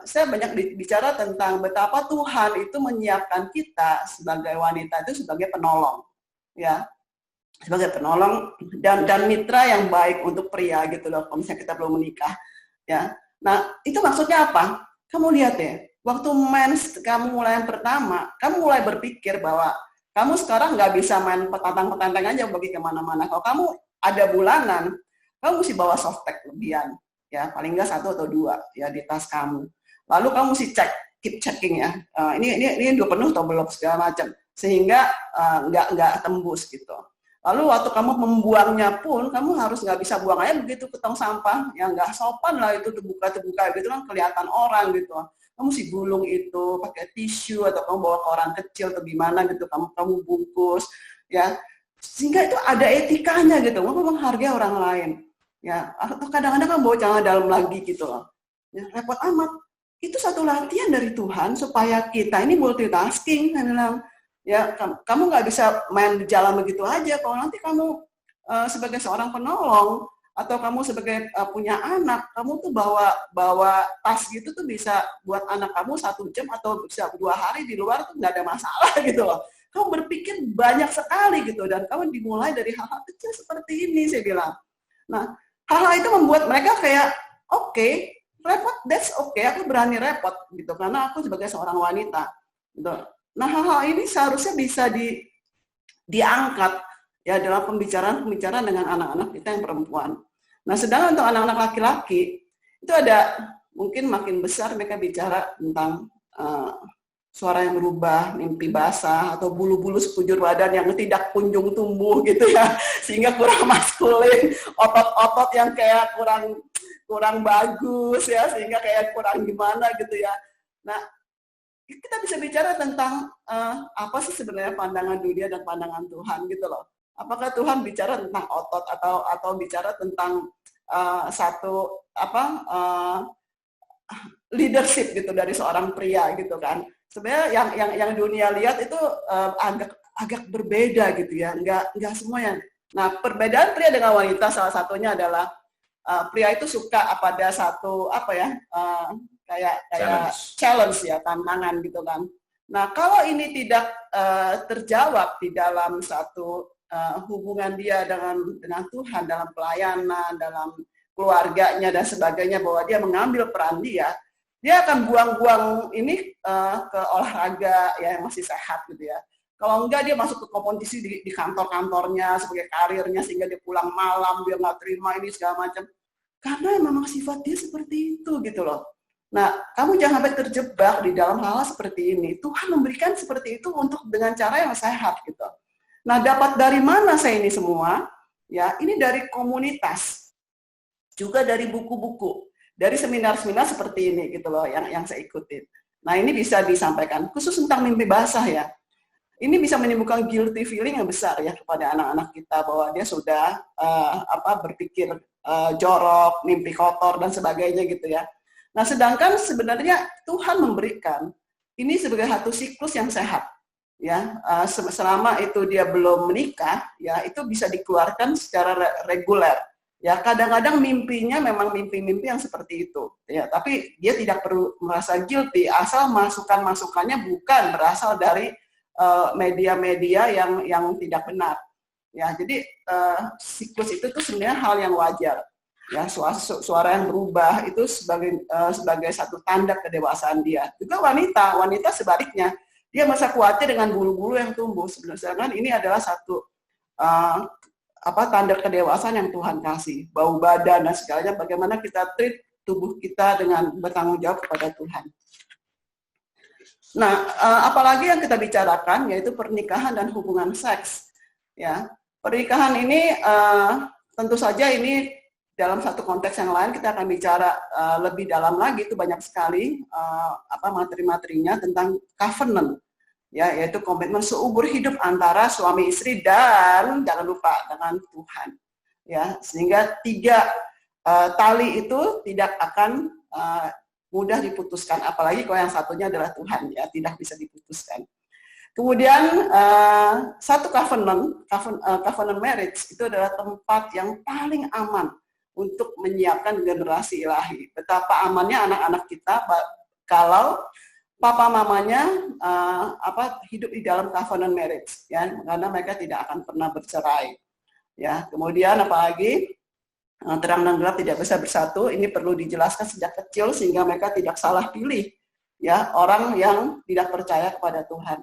saya banyak bicara tentang betapa Tuhan itu menyiapkan kita sebagai wanita itu sebagai penolong, ya, sebagai penolong dan mitra yang baik untuk pria gitu loh. Kalau misalnya kita belum menikah, ya. Nah itu maksudnya apa? Kamu lihat ya, waktu mens kamu mulai yang pertama, kamu mulai berpikir bahwa kamu sekarang nggak bisa main petantang-petantang aja pergi kemana-mana. Kalau kamu ada bulanan, kamu mesti bawa softtek lebihan. Ya paling nggak 1 atau 2 ya di tas kamu. Lalu kamu mesti keep checking ya. Ini udah penuh atau belum segala macam sehingga nggak tembus gitu. Lalu waktu kamu membuangnya pun kamu harus nggak bisa buang aja begitu ke tong sampah, yang nggak sopan lah itu terbuka gitu kan kelihatan orang gitu. Kamu mesti gulung itu pakai tisu atau kamu bawa ke orang kecil atau gimana gitu, kamu bungkus ya sehingga itu ada etikanya gitu, kamu menghargai orang lain. Ya, atau kadang-kadang kan bawa celana dalam lagi gitu loh. Ya, repot amat. Itu satu latihan dari Tuhan supaya kita ini multitasking, kan bilang. Ya, kamu nggak bisa main di jalan begitu aja. Kalau nanti kamu sebagai seorang penolong atau kamu sebagai punya anak, kamu tuh bawa tas gitu tuh bisa buat anak kamu 1 jam atau bisa 2 hari di luar tuh nggak ada masalah gitu loh. Kamu berpikir banyak sekali gitu dan kamu dimulai dari hal-hal kecil seperti ini, saya bilang. Nah, hal-hal itu membuat mereka kayak, oke, repot, that's okay, aku berani repot, gitu, karena aku sebagai seorang wanita. Gitu. Nah, hal-hal ini seharusnya bisa diangkat ya dalam pembicaraan dengan anak-anak kita yang perempuan. Nah, sedangkan untuk anak-anak laki-laki, itu ada, mungkin makin besar mereka bicara tentang suara yang berubah, mimpi basah, atau bulu-bulu sekujur badan yang tidak kunjung tumbuh gitu ya, sehingga kurang maskulin, otot-otot yang kayak kurang bagus ya, sehingga kayak kurang gimana gitu ya. Nah, kita bisa bicara tentang apa sih sebenarnya pandangan dunia dan pandangan Tuhan gitu loh. Apakah Tuhan bicara tentang otot atau bicara tentang satu leadership gitu dari seorang pria gitu kan. Sebenarnya yang dunia lihat itu agak berbeda gitu ya, nggak semuanya. Nah, perbedaan pria dengan wanita salah satunya adalah pria itu suka pada satu kayak challenge ya, tantangan gitu kan. Nah, kalau ini tidak terjawab di dalam satu hubungan dia dengan Tuhan, dalam pelayanan, dalam keluarganya dan sebagainya, bahwa dia mengambil peran dia akan buang-buang ini ke olahraga ya yang masih sehat gitu ya. Kalau enggak dia masuk ke kompetisi di kantor-kantornya sebagai karirnya sehingga dia pulang malam, dia nggak terima ini segala macam. Karena memang sifat dia seperti itu gitu loh. Nah, kamu jangan sampai terjebak di dalam hal seperti ini. Tuhan memberikan seperti itu untuk dengan cara yang sehat gitu. Nah, dapat dari mana saya ini semua? Ya, ini dari komunitas. Juga dari buku-buku. Dari seminar-seminar seperti ini gitu loh yang saya ikutin. Nah, ini bisa disampaikan khusus tentang mimpi basah ya. Ini bisa menimbulkan guilty feeling yang besar ya kepada anak-anak kita bahwa dia sudah berpikir jorok, mimpi kotor dan sebagainya gitu ya. Nah, sedangkan sebenarnya Tuhan memberikan ini sebagai satu siklus yang sehat ya. Selama itu dia belum menikah ya, itu bisa dikeluarkan secara reguler. Ya, kadang-kadang mimpinya memang mimpi-mimpi yang seperti itu. Ya, tapi dia tidak perlu merasa guilty asal masukan-masukannya bukan berasal dari media-media yang tidak benar. Ya, jadi siklus itu tuh sebenarnya hal yang wajar. Ya, suara yang berubah itu sebagai satu tanda kedewasaan dia. Juga wanita sebaliknya, dia masa khawatir dengan bulu-bulu yang tumbuh. Sedangkan ini adalah satu tanda kedewasaan yang Tuhan kasih, bau badan dan segalanya, bagaimana kita treat tubuh kita dengan bertanggung jawab kepada Tuhan. Nah, apalagi yang kita bicarakan yaitu pernikahan dan hubungan seks. Ya, pernikahan ini tentu saja ini dalam satu konteks yang lain kita akan bicara lebih dalam lagi, itu banyak sekali materi-materinya tentang covenant. Ya, yaitu komitmen seumur hidup antara suami istri dan jangan lupa dengan Tuhan. Ya, sehingga 3 tali itu tidak akan mudah diputuskan, apalagi kalau yang satunya adalah Tuhan ya, tidak bisa diputuskan. Kemudian satu covenant marriage itu adalah tempat yang paling aman untuk menyiapkan generasi ilahi. Betapa amannya anak-anak kita kalau papa mamanya hidup di dalam covenant marriage, ya, karena mereka tidak akan pernah bercerai. Ya, kemudian apalagi terang dan gelap tidak bisa bersatu. Ini perlu dijelaskan sejak kecil sehingga mereka tidak salah pilih, ya, orang yang tidak percaya kepada Tuhan.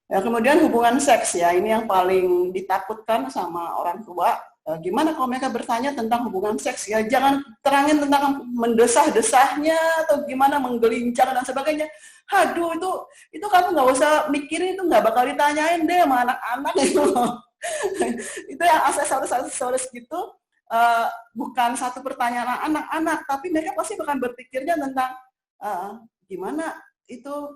Ya, kemudian hubungan seks, ya, ini yang paling ditakutkan sama orang tua. Gimana kalau mereka bertanya tentang hubungan seks, ya jangan terangin tentang mendesah-desahnya atau gimana menggelincang dan sebagainya. Aduh, itu kamu nggak usah mikirin, itu nggak bakal ditanyain deh sama anak-anak itu. Itu yang aksesoris gitu, bukan satu pertanyaan anak-anak, tapi mereka pasti bakal berpikirnya tentang gimana itu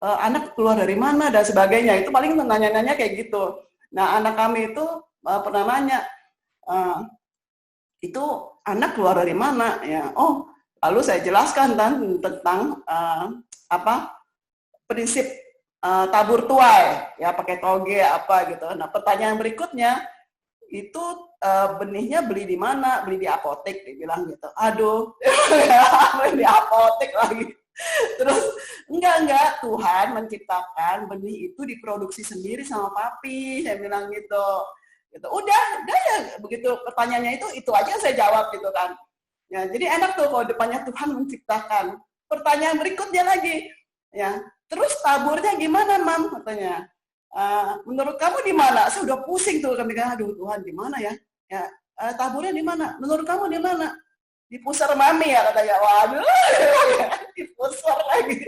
anak keluar dari mana dan sebagainya. Itu paling nanya-nanya kayak gitu. Nah, anak kami itu pernah nanya, itu anak keluar dari mana, ya. Oh, lalu saya jelaskan tentang prinsip tabur tuai, ya, pakai toge apa gitu. Nah, pertanyaan berikutnya itu benihnya beli di mana? Beli di apotek, dia bilang gitu. Aduh, beli di apotek lagi. Terus enggak, Tuhan menciptakan benih itu diproduksi sendiri sama papi, saya bilang gitu. Udah ya, begitu pertanyaannya itu aja saya jawab gitu kan. Ya, jadi enak tuh kalau depannya Tuhan menciptakan. Pertanyaan berikutnya lagi, ya. Terus taburnya gimana, Mam? Katanya. Menurut kamu di mana? Saya udah pusing tuh, kami bilang, aduh Tuhan di mana ya? Ya, taburnya di mana? Menurut kamu di mana? Di pusar Mami, ya, katanya. Waduh, di pusar lagi.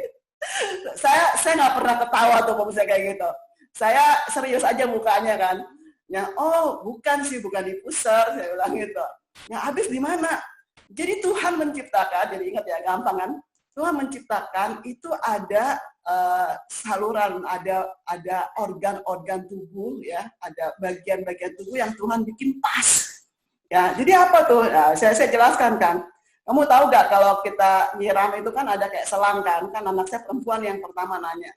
Saya nggak pernah ketawa tuh kalau misalnya kayak gitu. Saya serius aja mukanya kan. Ya, oh bukan di pusar, saya bilang gitu. Ya, habis di mana? Jadi Tuhan menciptakan, jadi ingat ya, gampang kan? Tuhan menciptakan itu ada saluran, ada organ-organ tubuh, ya, ada bagian-bagian tubuh yang Tuhan bikin pas. Ya, jadi apa tuh? Nah, saya jelaskan kan. Kamu tahu nggak kalau kita nyiram itu kan ada kayak selang kan anak saya perempuan yang pertama nanya.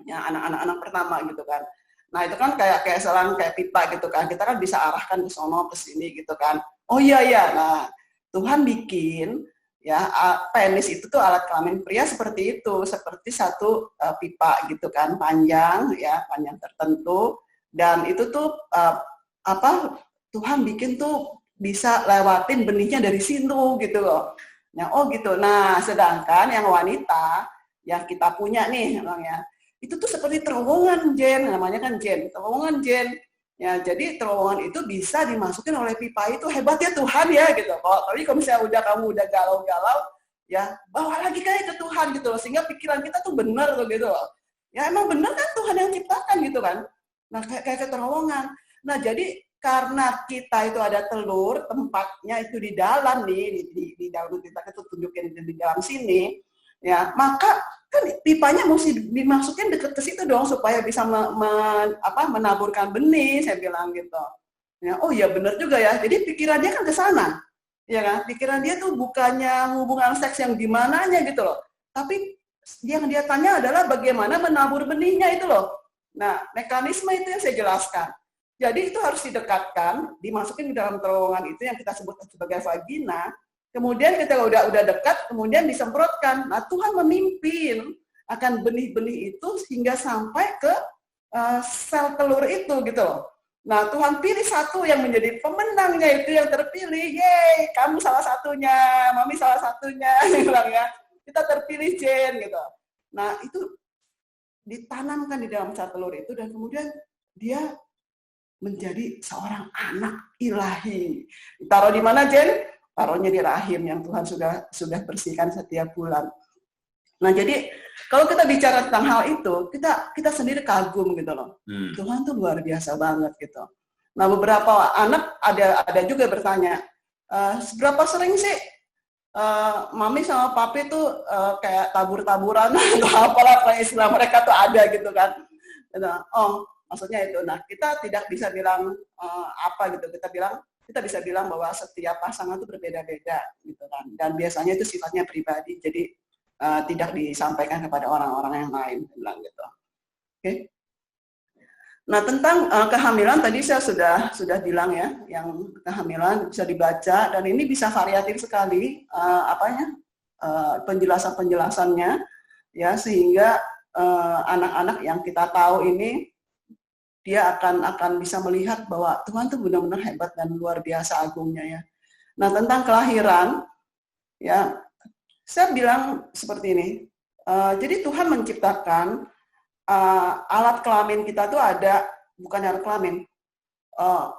Ya, anak pertama gitu kan. Nah, itu kan kayak selang, kayak pipa gitu kan. Kita kan bisa arahkan ke sono, ke sini gitu kan. Oh iya. Nah, Tuhan bikin, ya, penis itu tuh alat kelamin pria seperti itu, seperti satu pipa gitu kan, panjang tertentu, dan itu tuh Tuhan bikin tuh bisa lewatin benihnya dari situ gitu loh. Nah, oh gitu. Nah, sedangkan yang wanita yang kita punya nih, ya, itu tuh seperti terowongan, Jen, namanya kan terowongan Jen. Ya, jadi terowongan itu bisa dimasukin oleh pipa itu, hebatnya Tuhan ya gitu. Tapi kalau misalnya kamu udah galau-galau, ya bawa lagi kayak ke Tuhan gitu loh, sehingga pikiran kita tuh benar tuh gitu loh. Ya emang benar kan Tuhan yang ciptakan gitu kan. Nah, kayak terowongan. Nah, jadi karena kita itu ada telur, tempatnya itu di dalam nih, di dalam kita itu tunjukin di dalam sini. Ya, maka kan pipanya mesti dimasukin deket ke situ dong supaya bisa menaburkan benih, saya bilang gitu. Ya, oh ya benar juga ya. Jadi pikiran dia kan ke sana. Ya kan? Pikiran dia tuh bukannya hubungan seks yang gimananya gitu loh. Tapi yang dia tanya adalah bagaimana menabur benihnya itu loh. Nah, mekanisme itu yang saya jelaskan. Jadi itu harus didekatkan, dimasukin ke dalam terowongan itu yang kita sebut sebagai vagina. Kemudian kita udah dekat, kemudian disemprotkan. Nah, Tuhan memimpin akan benih-benih itu hingga sampai ke sel telur itu gitu loh. Nah, Tuhan pilih satu yang menjadi pemenangnya, itu yang terpilih. Yeay, kamu salah satunya, Mami salah satunya, bilang ya. Kita terpilih, Jen gitu. Nah, itu ditanamkan di dalam sel telur itu dan kemudian dia menjadi seorang anak ilahi. Ditaruh di mana, Jen? Taruhnya di rahim yang Tuhan sudah bersihkan setiap bulan. Nah, jadi kalau kita bicara tentang hal itu, kita sendiri kagum gitu loh. Tuhan tuh luar biasa banget gitu. Nah, beberapa anak ada juga bertanya, seberapa sering sih Mami sama Papi tuh kayak tabur-taburan atau apalah istilah mereka tuh ada gitu kan. Oh, maksudnya itu. Nah, kita tidak bisa bilang apa gitu. Kita bisa bilang bahwa setiap pasangan itu berbeda-beda gitu kan. Dan biasanya itu sifatnya pribadi, jadi tidak disampaikan kepada orang-orang yang lain, bilang gitu. Oke. Nah, tentang kehamilan tadi saya sudah bilang ya, yang kehamilan bisa dibaca dan ini bisa variatif sekali penjelasan-penjelasannya ya, sehingga anak-anak yang kita tahu ini dia akan bisa melihat bahwa Tuhan itu benar-benar hebat dan luar biasa agungnya ya. Nah, tentang kelahiran ya, saya bilang seperti ini. Jadi Tuhan menciptakan alat kelamin kita tuh ada, bukan alat kelamin,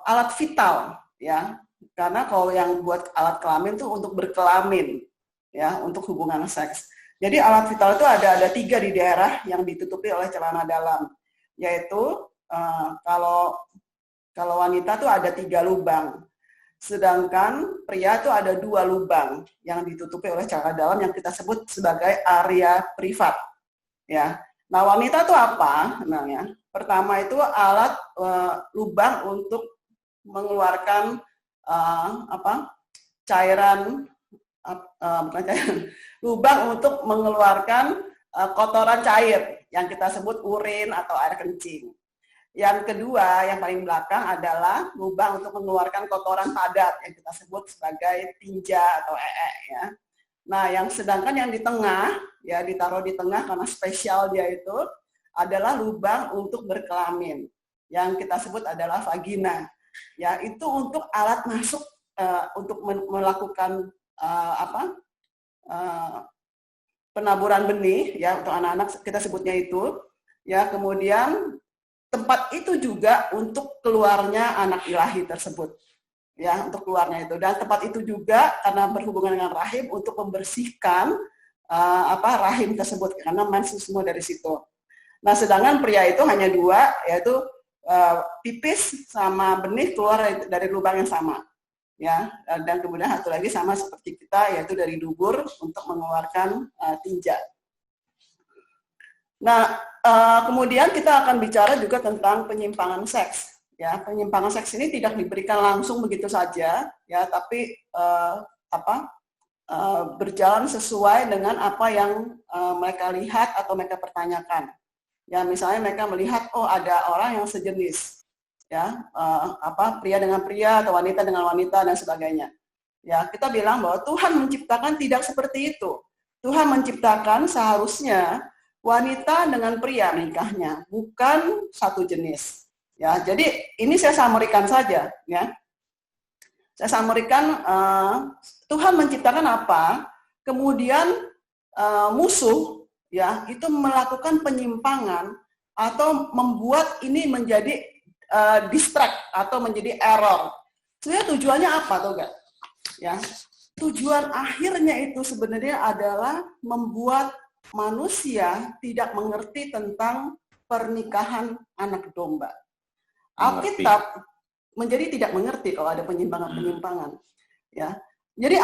alat vital ya, karena kalau yang buat alat kelamin tuh untuk berkelamin ya, untuk hubungan seks. Jadi alat vital itu ada 3 di daerah yang ditutupi oleh celana dalam, yaitu kalau wanita tuh ada 3 lubang, sedangkan pria tuh ada 2 lubang yang ditutupi oleh celana dalam yang kita sebut sebagai area privat ya. Nah, wanita itu apa? Nah, ya. Pertama itu alat lubang untuk mengeluarkan cairan, bukan cairan, lubang untuk mengeluarkan kotoran cair yang kita sebut urin atau air kencing. Yang kedua, yang paling belakang adalah lubang untuk mengeluarkan kotoran padat yang kita sebut sebagai tinja atau ya. Nah, yang sedangkan yang di tengah, ya ditaruh di tengah karena spesial dia itu adalah lubang untuk berkelamin, yang kita sebut adalah vagina. Ya, itu untuk alat masuk untuk melakukan penaburan benih, ya untuk anak-anak kita sebutnya itu. Ya, kemudian tempat itu juga untuk keluarnya anak ilahi tersebut. Ya, untuk keluarnya itu, dan tempat itu juga karena berhubungan dengan rahim untuk membersihkan rahim tersebut karena masuk semua dari situ. Nah, sedangkan pria itu hanya 2, yaitu pipis sama benih keluar dari lubang yang sama ya, dan kemudian satu lagi sama seperti kita, yaitu dari dubur untuk mengeluarkan tinja. Nah, kemudian kita akan bicara juga tentang penyimpangan seks. Ya, penyimpangan seks ini tidak diberikan langsung begitu saja, ya, tapi berjalan sesuai dengan apa yang mereka lihat atau mereka pertanyakan. Ya, misalnya mereka melihat, oh ada orang yang sejenis, ya, pria dengan pria atau wanita dengan wanita dan sebagainya. Ya, kita bilang bahwa Tuhan menciptakan tidak seperti itu. Tuhan menciptakan seharusnya wanita dengan pria menikahnya, bukan satu jenis. Ya, jadi ini saya samarikan saja, ya. Saya samarikan Tuhan menciptakan apa, kemudian musuh, ya, itu melakukan penyimpangan atau membuat ini menjadi distract atau menjadi error. Sebenarnya tujuannya apa, tuh enggak? Ya, tujuan akhirnya itu sebenarnya adalah membuat manusia tidak mengerti tentang pernikahan anak domba. Alkitab menjadi tidak mengerti kalau ada penyimpangan-penyimpangan. Ya, jadi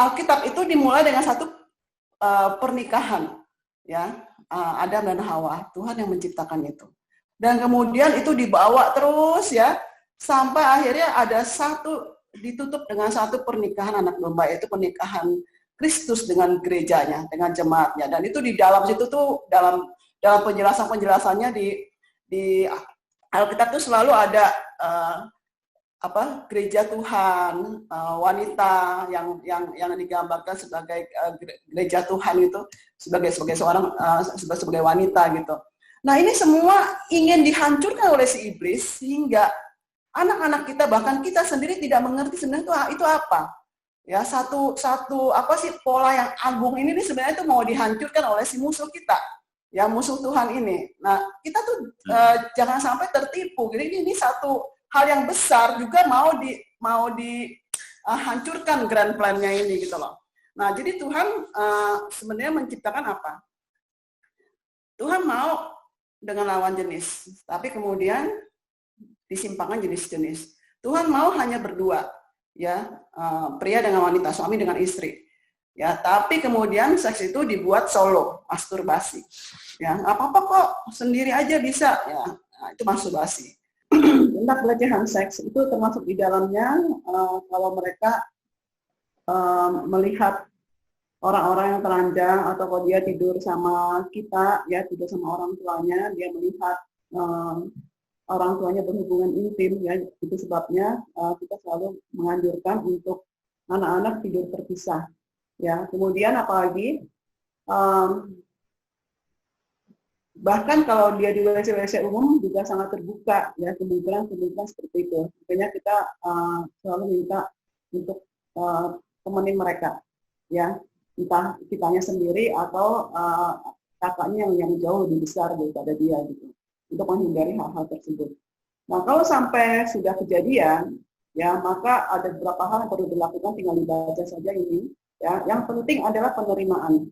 Alkitab itu dimulai dengan satu pernikahan, ya, Adam dan Hawa. Tuhan yang menciptakan itu, dan kemudian itu dibawa terus ya sampai akhirnya ada ditutup dengan satu pernikahan anak domba, yaitu pernikahan Kristus dengan gerejanya, dengan jemaatnya. Dan itu di dalam situ tuh dalam penjelasannya di Alkitab itu selalu ada gereja Tuhan, wanita yang digambarkan sebagai gereja Tuhan itu sebagai sebagai wanita gitu. Nah, ini semua ingin dihancurkan oleh si iblis sehingga anak-anak kita, bahkan kita sendiri tidak mengerti sebenarnya itu apa. Ya, satu pola yang agung ini sebenarnya itu mau dihancurkan oleh si musuh kita. Ya, musuh Tuhan ini. Nah, kita tuh jangan sampai tertipu. Jadi ini satu hal yang besar juga mau dihancurkan grand plan-nya ini gitu loh. Nah, jadi Tuhan sebenarnya menciptakan apa? Tuhan mau dengan lawan jenis, tapi kemudian disimpangkan jenis-jenis. Tuhan mau hanya berdua, ya, pria dengan wanita, suami dengan istri. Ya, tapi kemudian seks itu dibuat solo, masturbasi. Ya, nggak apa-apa kok, sendiri aja bisa. Ya, nah, itu masturbasi. Tentang pelecehan seks itu termasuk di dalamnya kalau mereka melihat orang-orang yang telanjang atau kalau dia tidur sama kita, ya tidur sama orang tuanya, dia melihat orang tuanya berhubungan intim, ya itu sebabnya kita selalu menganjurkan untuk anak-anak tidur terpisah. Ya, kemudian apalagi bahkan kalau dia di WC-WC umum juga sangat terbuka, ya kemungkinan seperti itu. Makanya kita selalu minta untuk temenin mereka, ya entah kitanya sendiri atau kakaknya yang jauh lebih besar daripada dia gitu, untuk menghindari hal-hal tersebut. Nah kalau sampai sudah kejadian, ya maka ada beberapa hal yang perlu dilakukan, tinggal dibaca saja ini. Ya, yang penting adalah penerimaan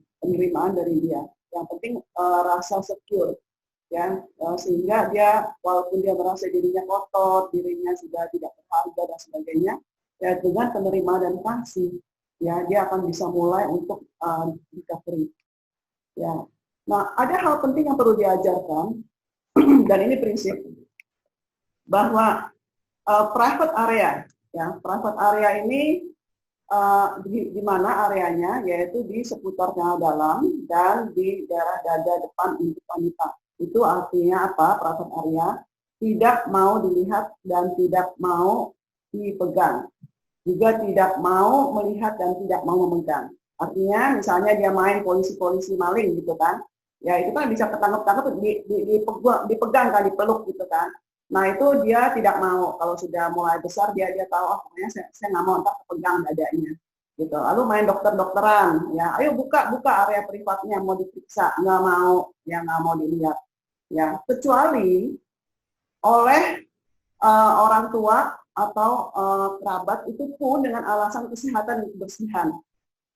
dari dia. Yang penting rasa secure, ya sehingga dia walaupun dia merasa dirinya kotor, dirinya sudah tidak berharga dan sebagainya, ya dengan penerimaan dan kasih, ya dia akan bisa mulai untuk recovery. Ya, nah ada hal penting yang perlu diajarkan dan ini prinsip bahwa private area, ya private area ini di mana areanya, yaitu di seputar celana dalam dan di daerah dada depan untuk wanita. Itu artinya apa? Private area tidak mau dilihat dan tidak mau dipegang, juga tidak mau melihat dan tidak mau memegang. Artinya misalnya dia main polisi-polisi maling gitu kan, ya itu kan bisa ketangkep-tangkep dipegang kan, dipeluk gitu kan. Nah itu dia tidak mau. Kalau sudah mulai besar dia tahu, oh pokoknya saya nggak mau, ntar pegang dadanya gitu. Lalu main dokter-dokteran, ya ayo buka area privatnya, mau diperiksa, nggak mau, ya nggak mau dilihat, ya kecuali oleh orang tua atau kerabat, itu pun dengan alasan kesehatan dan kebersihan.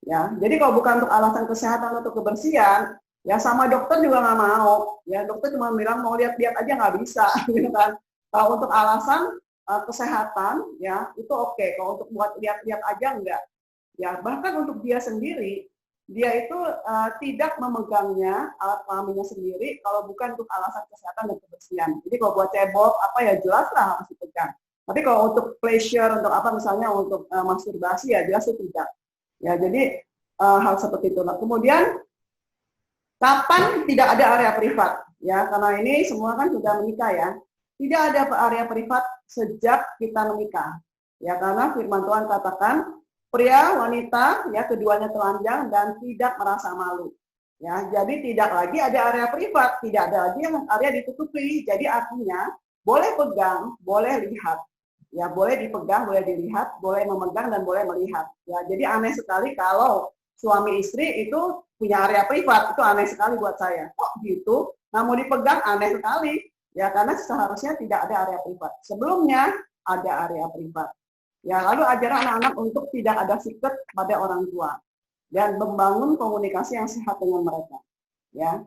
Ya, jadi kalau bukan untuk alasan kesehatan atau kebersihan, ya sama dokter juga nggak mau. Ya dokter cuma bilang mau lihat-lihat aja nggak bisa, gitu kan. Kalau untuk alasan kesehatan, ya itu oke. Kalau untuk buat lihat-lihat aja enggak. Ya bahkan untuk dia sendiri, dia itu tidak memegangnya alat kelaminnya sendiri kalau bukan untuk alasan kesehatan dan kebersihan. Jadi kalau buat cebok apa ya jelas lah harus dipegang. Tapi kalau untuk pleasure, untuk apa misalnya untuk masturbasi ya jelas itu tidak. Ya jadi hal seperti itu. Nah, kemudian kapan tidak ada area privat? Ya karena ini semua kan sudah menikah ya. Tidak ada area privat sejak kita menikah. Ya karena firman Tuhan katakan pria wanita ya keduanya telanjang dan tidak merasa malu. Ya jadi tidak lagi ada area privat, tidak ada lagi yang area ditutupi. Jadi artinya boleh pegang, boleh lihat. Ya boleh dipegang, boleh dilihat, boleh memegang dan boleh melihat. Ya jadi aneh sekali kalau suami istri itu punya area privat, itu aneh sekali buat saya. Kok gitu? Nah mau dipegang aneh sekali. Ya karena seharusnya tidak ada area privat. Sebelumnya ada area privat. Ya lalu ajar anak-anak untuk tidak ada siket pada orang tua dan membangun komunikasi yang sehat dengan mereka. Ya